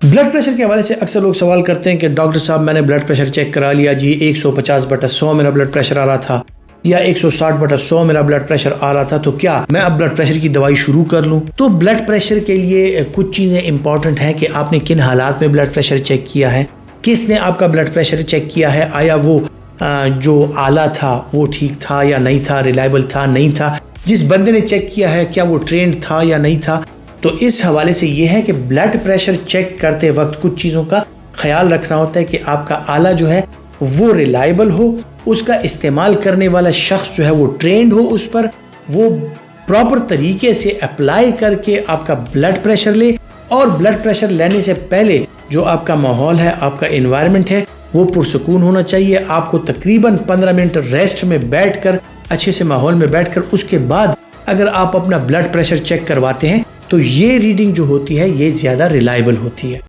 Blood pressure के हवाले से अक्सर लोग सवाल करते हैं कि डॉक्टर साहब मैंने ब्लड प्रेशर चेक करा लिया जी, 150/100 मेरा ब्लड प्रेशर आ रहा था या 160/100 मेरा ब्लड प्रेशर आ रहा था, तो क्या मैं अब ब्लड प्रेशर की दवाई शुरू कर लूं? तो ब्लड प्रेशर के लिए कुछ चीज़ें इंपॉर्टेंट हैं कि आपने किन हालात में ब्लड प्रेशर चेक किया है, किसने आपका ब्लड प्रेशर चेक किया है, आया वो जो आला था वो ठीक था या नहीं था, रिलायबल था नहीं था, जिस बंदे ने चेक किया है क्या वो ट्रेंड था या नहीं था। तो इस हवाले से ये है कि ब्लड प्रेशर चेक करते वक्त कुछ चीज़ों का ख्याल रखना होता है कि आपका आला जो है वो रिलायबल हो, उसका इस्तेमाल करने वाला शख्स जो है वो ट्रेंड हो, उस पर वो प्रॉपर तरीके से अप्लाई करके आपका ब्लड प्रेशर ले। और ब्लड प्रेशर लेने से पहले जो आपका माहौल है, आपका एनवायरनमेंट है, वो पुरसकून होना चाहिए। आपको तकरीबन 15 मिनट रेस्ट में बैठकर, अच्छे से माहौल में बैठकर, उसके बाद अगर आप अपना ब्लड प्रेशर चेक करवाते हैं तो ये रीडिंग जो होती है ये ज़्यादा रिलायबल होती है।